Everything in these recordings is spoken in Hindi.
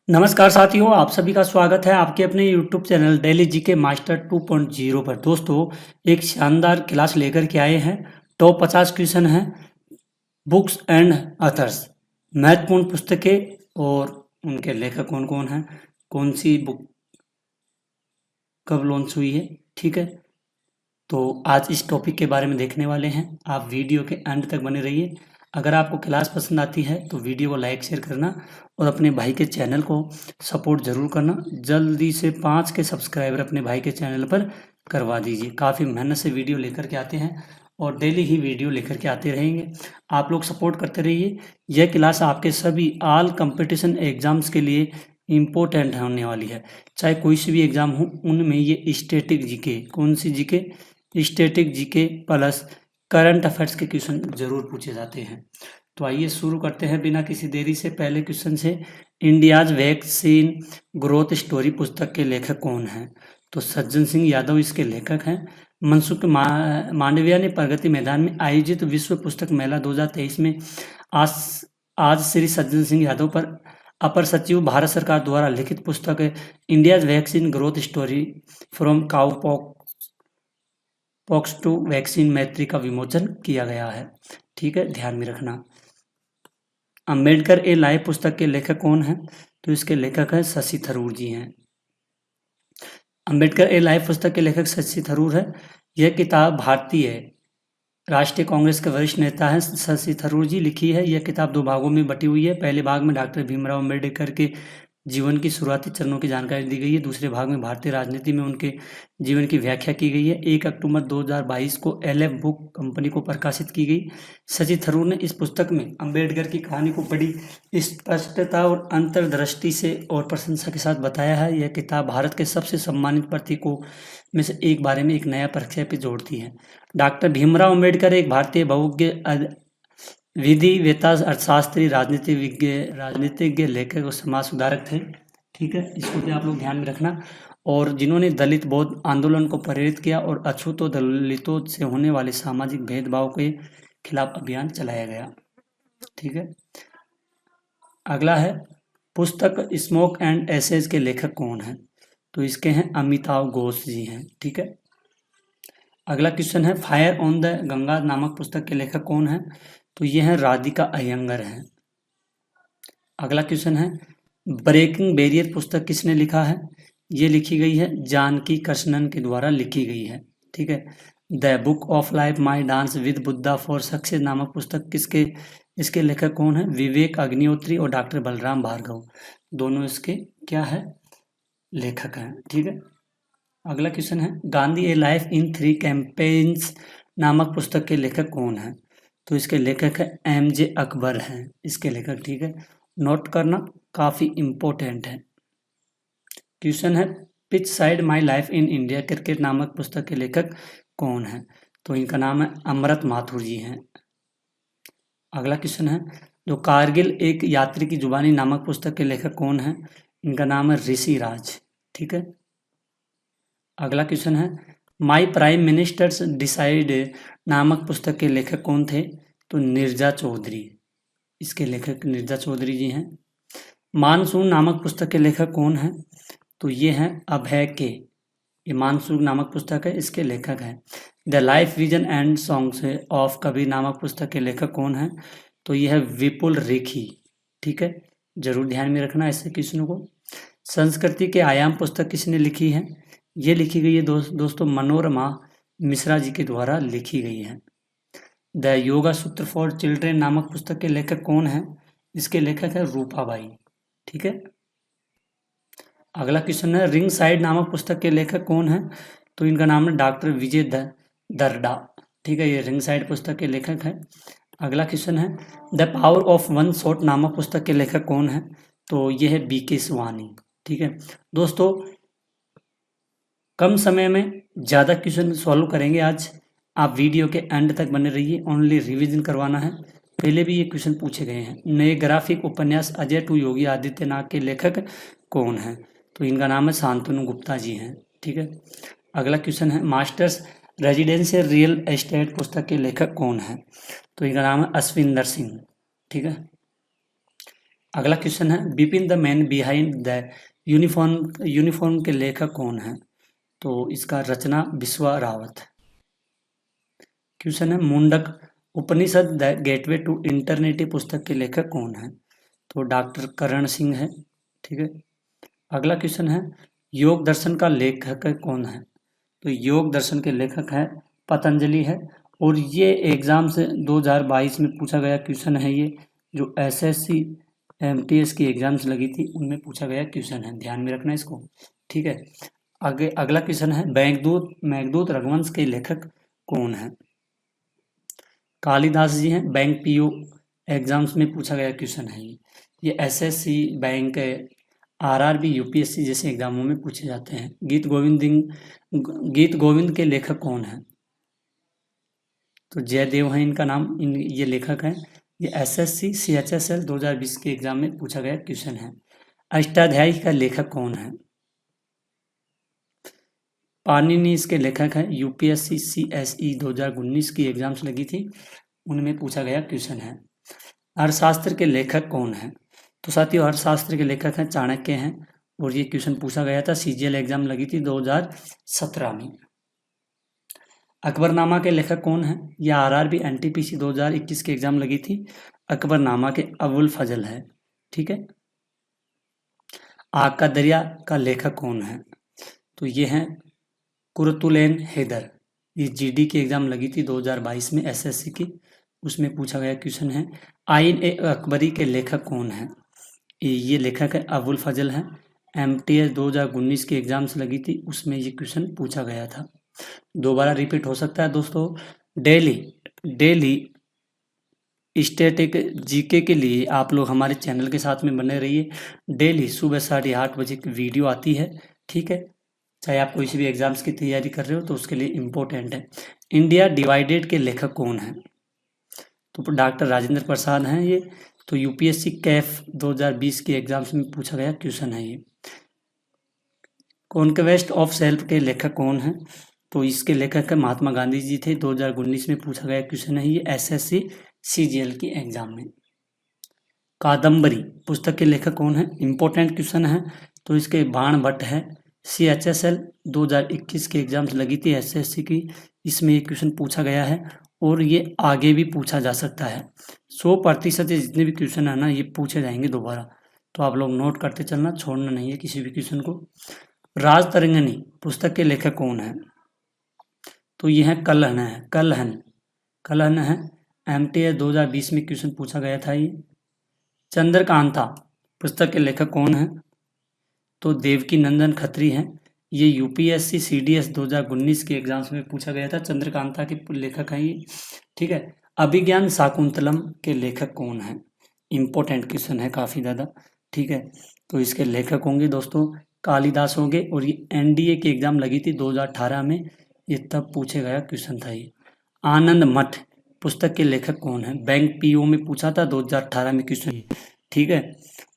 नमस्कार साथियों, आप सभी का स्वागत है आपके अपने YouTube channel daily GK master 2.0 पर। दोस्तों, एक शानदार क्लास लेकर के आए हैं। टॉप 50 क्वेश्चन हैं, बुक्स एंड अथर्स, महत्वपूर्ण पुस्तकें और उनके लेखक कौन कौन हैं, कौन सी बुक कब लॉन्च हुई है। ठीक है, तो आज इस टॉपिक के बारे में देखने वाले हैं। आप वीडियो के एंड तक बने रहिए। अगर आपको क्लास पसंद आती है तो वीडियो को लाइक शेयर करना और अपने भाई के चैनल को सपोर्ट ज़रूर करना। जल्दी से 5 के सब्सक्राइबर अपने भाई के चैनल पर करवा दीजिए। काफ़ी मेहनत से वीडियो लेकर के आते हैं और डेली ही वीडियो लेकर के आते रहेंगे। आप लोग सपोर्ट करते रहिए। यह क्लास आपके सभी ऑल कंपटीशन एग्जाम्स के लिए इम्पोर्टेंट होने वाली है। चाहे कोई से भी एग्ज़ाम हो, उनमें ये स्टैटिक जीके, कौन सी GK, static GK plus current affairs के क्वेश्चन जरूर पूछे जाते हैं। तो आइए शुरू करते हैं बिना किसी देरी से। पहले क्वेश्चन से, इंडियाज वैक्सीन ग्रोथ स्टोरी पुस्तक के लेखक कौन हैं? तो सज्जन सिंह यादव इसके लेखक हैं। मनसुख मांडविया ने प्रगति मैदान में आयोजित विश्व पुस्तक मेला 2023 में आज आज श्री सज्जन सिंह यादव पर अपर सचिव भारत सरकार द्वारा लिखित पुस्तक India's vaccine growth story from pox to vaccine Maitri का विमोचन किया गया है। ठीक है, ध्यान में रखना। अंबेडकर ए लाइफ पुस्तक के लेखक कौन हैं? तो इसके लेखक हैं शशि थरूर जी हैं। अंबेडकर ए लाइफ पुस्तक के लेखक शशि थरूर है। यह किताब भारतीय राष्ट्रीय कांग्रेस के वरिष्ठ नेता हैं शशि थरूर जी लिखी है। यह किताब 2 भागों में बटी हुई है। पहले भाग में डॉक्टर भीमराव अंबेडकर के जीवन की शुरुआती चरणों की जानकारी दी गई है। दूसरे भाग में भारतीय राजनीति में उनके जीवन की व्याख्या की गई है। 1 अक्टूबर 2022 को LF बुक कंपनी को प्रकाशित की गई। शशि थरूर ने इस पुस्तक में अंबेडकर की कहानी को बड़ी स्पष्टता और अंतर्दृष्टि से और प्रशंसा के साथ बताया है। यह किताब भारत के सबसे सम्मानित प्रतीकों में से एक बारे में एक नया परिचय पे जोड़ती है। डॉक्टर भीमराव अंबेडकर एक भारतीय बहुज्ञ विधिवेत्ता, अर्थशास्त्री, राजनीतिज्ञ, लेखक और समाज सुधारक थे। ठीक है, इसको भी आप लोग ध्यान में रखना। और जिन्होंने दलित बौद्ध आंदोलन को प्रेरित किया और अछूतों दलितों से होने वाले सामाजिक भेदभाव के खिलाफ अभियान चलाया गया। ठीक है, अगला है पुस्तक स्मोक एंड एसेज के लेखक कौन है? तो इसके हैं अमिताभ घोष जी हैं। ठीक है, अगला क्वेश्चन है फायर ऑन द गंगा नामक पुस्तक के लेखक कौन है? तो ये है राधिका अयंगर हैं। अगला क्वेश्चन है ब्रेकिंग बैरियर पुस्तक किसने लिखा है? ये लिखी गई है जानकी कृष्णन के द्वारा लिखी गई है। ठीक है, the book of life my dance with Buddha for success नामक पुस्तक इसके लेखक कौन है? विवेक अग्निहोत्री और डॉक्टर बलराम भार्गव, दोनों इसके क्या है? लेखक हैं। ठीक है, अगला क्वेश्चन है गांधी ए लाइफ इन 3 कैंपेन्स नामक पुस्तक के लेखक कौन है? तो इसके लेखक है MJ अकबर हैं इसके लेखक। ठीक है, नोट करना, काफ़ी इम्पोर्टेंट है। क्वेश्चन है pitch side my life in India cricket नामक पुस्तक के लेखक कौन है? तो इनका नाम है अमृत माथुर जी हैं। अगला क्वेश्चन है जो कारगिल एक यात्री की जुबानी नामक पुस्तक के लेखक कौन है? इनका नाम है ऋषि राज। ठीक है, अगला क्वेश्चन है माई प्राइम मिनिस्टर्स डिसाइड नामक पुस्तक के लेखक कौन थे? तो नीरजा चौधरी, इसके लेखक नीरजा चौधरी जी हैं। मानसून नामक पुस्तक के लेखक कौन है? तो ये हैं अभय के, ये मानसून नामक पुस्तक है, इसके लेखक हैं। The life vision and songs of Kabir नामक पुस्तक के लेखक कौन है? तो यह है विपुल रेखी। ठीक है, जरूर ध्यान में रखना ऐसे क्वेश्चनों को। संस्कृति के आयाम पुस्तक किसने लिखी है? ये लिखी गई है दोस्तों मनोरमा मिश्रा जी के द्वारा लिखी गई है। द योगा सूत्र फॉर चिल्ड्रेन नामक पुस्तक के लेखक कौन है? इसके लेखक है रूपाबाई। ठीक है, अगला क्वेश्चन है रिंग साइड नामक पुस्तक के लेखक कौन है? तो इनका नाम है डॉक्टर विजय दरडा। ठीक है, ये रिंग साइड पुस्तक के लेखक है। अगला क्वेश्चन है the power of one shot नामक पुस्तक के लेखक कौन है? तो ये है BK सुहानी। ठीक है दोस्तों, कम समय में ज़्यादा क्वेश्चन सॉल्व करेंगे आज। आप वीडियो के एंड तक बने रहिए, ओनली रिवीजन करवाना है। पहले भी ये क्वेश्चन पूछे गए हैं। नए ग्राफिक उपन्यास अजय टू योगी आदित्यनाथ के लेखक कौन है? तो इनका नाम है शांतनु गुप्ता जी हैं। ठीक है, अगला क्वेश्चन है मास्टर्स रेजिडेंशियल रियल एस्टेट पुस्तक के लेखक कौन है? तो इनका नाम है अश्विंदर सिंह। ठीक है, अगला क्वेश्चन है Bipin the man behind the uniform के लेखक कौन है? तो इसका रचना बिस्वा रावत। क्वेश्चन है मुंडक उपनिषद द गेटवे टू इंटरनेट पुस्तक के लेखक कौन है? तो डॉक्टर करण सिंह है। ठीक है। अगला क्वेश्चन है योग दर्शन का लेखक कौन है? तो योग दर्शन के लेखक है पतंजलि है। और ये एग्जाम से 2022 में पूछा गया क्वेश्चन है, ये जो एसएससी एमटीएस की एग्जाम्स लगी थी उनमें पूछा गया क्वेश्चन है, ध्यान में रखना इसको। ठीक है। आगे अगला क्वेश्चन है मेघदूत रघुवंश के लेखक कौन है? कालिदास जी हैं। बैंक पीओ एग्जाम्स में पूछा गया क्वेश्चन है ये एसएससी बैंक आरआरबी यूपीएससी जैसे एग्जामों में पूछे जाते हैं। गीत गोविंद के लेखक कौन है? तो जयदेव है इनका नाम, ये लेखक हैं। ये एसएससी सीएचएसएल 2020 के एग्जाम में पूछा गया क्वेश्चन है। अष्टाध्यायी का लेखक कौन है? पाणिनि इसके लेखक हैं। यूपीएससी सीएसई 2019 की एग्जाम्स लगी थी उनमें पूछा गया क्वेश्चन है। अर्थशास्त्र के लेखक कौन है? तो साथियों अर्थशास्त्र के लेखक हैं चाणक्य हैं और ये क्वेश्चन पूछा गया था, सीजीएल एग्जाम लगी थी 2017 में। अकबरनामा के लेखक कौन है? यह आरआरबी एनटीपीसी 2021 के एग्जाम लगी थी। अकबरनामा के अबुल फजल है। ठीक है। आग का दरिया का लेखक कौन है? तो ये हैं कुरतुलैन हैदर। ये जीडी की एग्जाम लगी थी 2022 में एसएससी की, उसमें पूछा गया क्वेश्चन है। आइन ए अकबरी के लेखक कौन है? ये लेखक है अबुल फजल हैं। एमटीएस 2019 की एग्जाम्स लगी थी उसमें ये क्वेश्चन पूछा गया था। दोबारा रिपीट हो सकता है दोस्तों। डेली स्टैटिक जीके के लिए आप लोग हमारे चैनल के साथ में बने रहिए। डेली सुबह 8:30 बजे की वीडियो आती है। ठीक है। चाहे आप कोई सी भी एग्जाम्स की तैयारी कर रहे हो तो उसके लिए इम्पोर्टेंट है। इंडिया डिवाइडेड के लेखक कौन है? तो डॉक्टर राजेंद्र प्रसाद हैं ये। तो यूपीएससी कैफ 2020 के एग्जाम्स में पूछा गया क्वेश्चन है ये। कॉन्क्वेस्ट ऑफ सेल्फ के लेखक कौन है? तो इसके लेखक महात्मा गांधी जी थे। 2019 में पूछा गया क्वेश्चन है ये एसएससी सीजीएल की एग्जाम में। कादम्बरी पुस्तक के लेखक कौन है? इंपॉर्टेंट क्वेश्चन है। तो इसके बाण भट्ट है। सीएचएसएल 2021 की एग्जाम्स लगी थी एसएससी की, इसमें ये क्वेश्चन पूछा गया है और ये आगे भी पूछा जा सकता है। 100% जितने भी क्वेश्चन है ना ये पूछे जाएंगे दोबारा, तो आप लोग नोट करते चलना, छोड़ना नहीं है किसी भी क्वेश्चन को। राज तरंगिणी पुस्तक के लेखक कौन है? तो ये है कलहन है। एमटीएस 2020 में क्वेश्चन पूछा गया था ये। चंद्रकांता पुस्तक के लेखक कौन है? तो देवकी नंदन खत्री हैं। ये यूपीएससी सीडीएस 2019 के एग्जाम्स में पूछा गया था। चंद्रकांता के लेखक हैं ये। ठीक है। अभिज्ञान शाकुंतलम के लेखक कौन है? इंपॉर्टेंट क्वेश्चन है काफी ज्यादा। ठीक है। तो इसके लेखक होंगे दोस्तों कालिदास होंगे और ये एनडीए की एग्जाम लगी थी 2018 में, ये तब पूछे गया क्वेश्चन था ये। आनंद मठ पुस्तक के लेखक कौन है? बैंक पीओ में पूछा था 2018 में क्वेश्चन। ठीक है।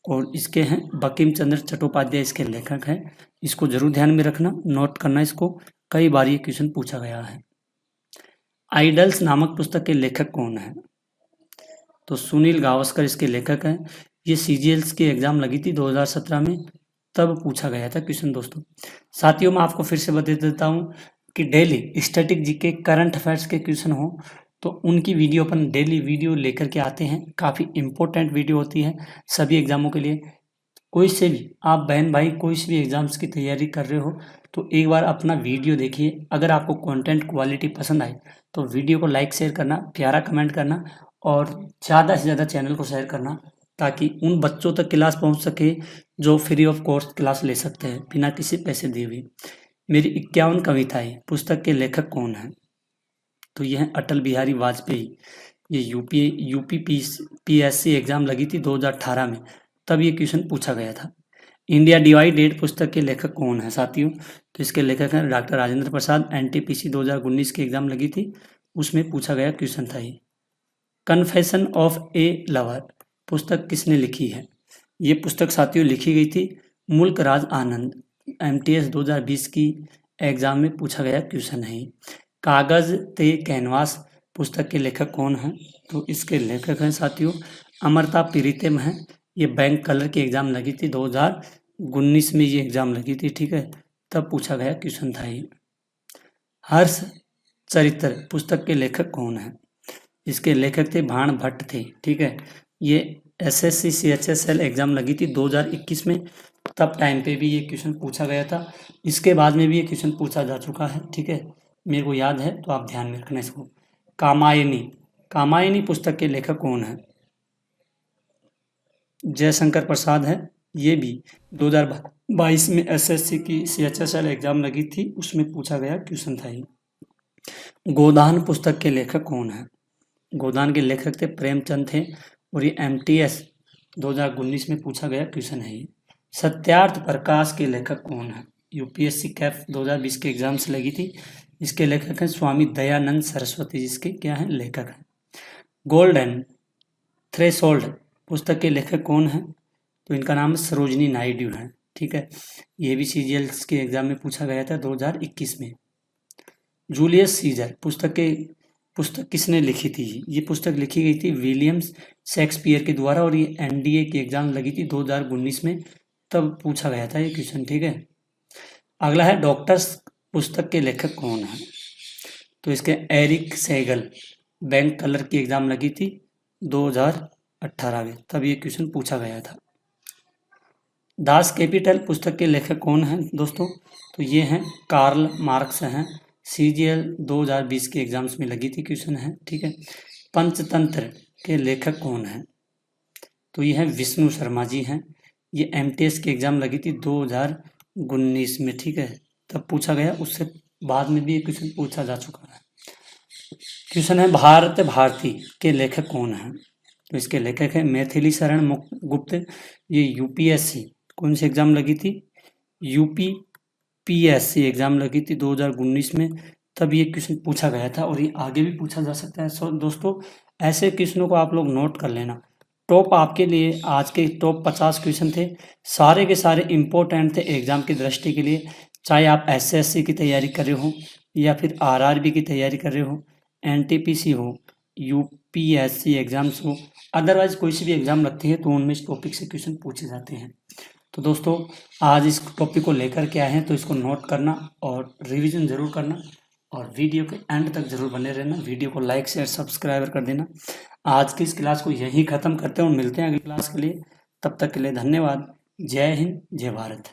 और इसके हैं बंकिम चंद्र चट्टोपाध्याय इसके लेखक हैं। इसको जरूर ध्यान में रखना, नोट करना इसको, कई बार ये क्वेश्चन पूछा गया है। आइडल्स नामक पुस्तक के लेखक कौन है? तो सुनील गावस्कर इसके लेखक हैं। ये सीजीएल्स की एग्जाम लगी थी 2017 में, तब पूछा गया था क्वेश्चन दोस्तों। साथियों मैं आपको फिर से बता देता हूँ कि daily static GK current affairs के क्वेश्चन हो तो उनकी वीडियो अपन डेली वीडियो लेकर के आते हैं। काफ़ी इम्पोर्टेंट वीडियो होती है सभी एग्जामों के लिए। कोई से भी आप बहन भाई कोई से भी एग्जाम्स की तैयारी कर रहे हो तो एक बार अपना वीडियो देखिए। अगर आपको कंटेंट क्वालिटी पसंद आए तो वीडियो को लाइक शेयर करना, प्यारा कमेंट करना और ज़्यादा से ज़्यादा चैनल को शेयर करना, ताकि उन बच्चों तक क्लास पहुंच सके जो फ्री ऑफ कॉस्ट क्लास ले सकते हैं बिना किसी पैसे दिए हुए। मेरी 51 कविताएं पुस्तक के लेखक कौन है? तो यह है अटल बिहारी वाजपेयी। ये यूपीएससी एग्जाम लगी थी 2018 में, तब ये क्वेश्चन पूछा गया था। इंडिया डिवाइडेड पुस्तक के लेखक कौन है साथियों? तो इसके लेखक हैं डॉक्टर राजेंद्र प्रसाद। एनटीपीसी 2019 की एग्जाम लगी थी उसमें पूछा गया क्वेश्चन था ये। कन्फेशन ऑफ ए लवर पुस्तक किसने लिखी है? ये पुस्तक साथियों लिखी गई थी मुल्क राज आनंद। एमटीएस 2020 की एग्जाम में पूछा गया क्वेश्चन है। कागज ते कैनवास पुस्तक के लेखक कौन हैं? तो इसके लेखक हैं साथियों अमृता प्रीतम हैं। ये बैंक कलर की एग्जाम लगी थी 2019 में, ये एग्जाम लगी थी, ठीक है, तब पूछा गया क्वेश्चन था ये। हर्ष चरित्र पुस्तक के लेखक कौन है? इसके लेखक थे भाण भट्ट थे, ठीक है। ये एसएससी सीएचएसएल एग्जाम लगी थी 2021 में, तब टाइम पे भी ये क्वेश्चन पूछा गया था। इसके बाद में भी ये क्वेश्चन पूछा जा चुका है, ठीक है, मेरे को याद है, तो आप ध्यान में रखना इसको। कामायनी पुस्तक के लेखक कौन है? जयशंकर प्रसाद है। ये भी 2022 में एसएससी की सीएचएसएल एग्जाम लगी थी, उसमें पूछा गया क्वेश्चन था ये। गोदान पुस्तक के लेखक कौन है? गोदान के लेखक थे प्रेमचंद थे, और ये एमटीएस 2019 में पूछा गया क्वेश्चन है ये। सत्यार्थ प्रकाश के लेखक कौन है? यूपीएससी कैफ 2020 के एग्जाम से लगी थी, इसके लेखक हैं स्वामी दयानंद सरस्वती, जिसके क्या हैं लेखक हैं। गोल्डन थ्रेशोल्ड पुस्तक के लेखक कौन है? तो इनका नाम सरोजनी नायडू है, ठीक है। ये भी सीजीएल के एग्जाम में पूछा गया था 2021 में। जूलियस सीजर पुस्तक किसने लिखी थी? ये पुस्तक लिखी गई थी विलियम्स शेक्सपियर के द्वारा, और ये एनडीए की एग्जाम लगी थी 2019 में, तब पूछा गया था ये क्वेश्चन, ठीक है। अगला है डॉक्टर्स पुस्तक के लेखक कौन है? तो इसके एरिक सेगल, बैंक कलर की एग्जाम लगी थी 2018 में, तब ये क्वेश्चन पूछा गया था। दास कैपिटल पुस्तक के लेखक कौन हैं दोस्तों? तो ये हैं कार्ल मार्क्स हैं, सीजीएल 2020 के एग्जाम्स में लगी थी क्वेश्चन है, ठीक है। पंचतंत्र के लेखक कौन हैं? तो ये हैं विष्णु शर्मा जी हैं। ये एमटीएस की एग्जाम लगी थी 2019 में, ठीक है, तब पूछा गया, उससे बाद में भी ये क्वेश्चन पूछा जा चुका है। क्वेश्चन है भारत भारती के लेखक कौन है? तो इसके लेखक है मैथिली शरण गुप्त। ये यूपीएससी कौन सी एग्जाम लगी थी? यूपीपीएससी एग्जाम लगी थी 2019 में, तब ये क्वेश्चन पूछा गया था, और ये आगे भी पूछा जा सकता है। सो दोस्तों, ऐसे क्वेश्चनों को आप लोग नोट कर लेना। टॉप आपके लिए आज के टॉप 50 क्वेश्चन थे, सारे के सारे इम्पोर्टेंट थे एग्जाम की दृष्टि के लिए, चाहे आप एसएससी की तैयारी कर रहे हो, या फिर आरआरबी की तैयारी कर रहे हो, एनटीपीसी हो, यूपीएससी एग्जाम्स हो, अदरवाइज कोई सी भी एग्जाम लगती है तो उनमें इस टॉपिक से क्वेश्चन पूछे जाते हैं। तो दोस्तों, आज इस टॉपिक को लेकर के आए हैं, तो इसको नोट करना और रिवीजन जरूर करना, और वीडियो के एंड तक जरूर बने रहना। वीडियो को लाइक शेयर सब्सक्राइब कर देना। आज की इस क्लास को यहीं ख़त्म करते हैं और मिलते हैं अगली क्लास के लिए। तब तक के लिए धन्यवाद। जय हिंद, जय भारत।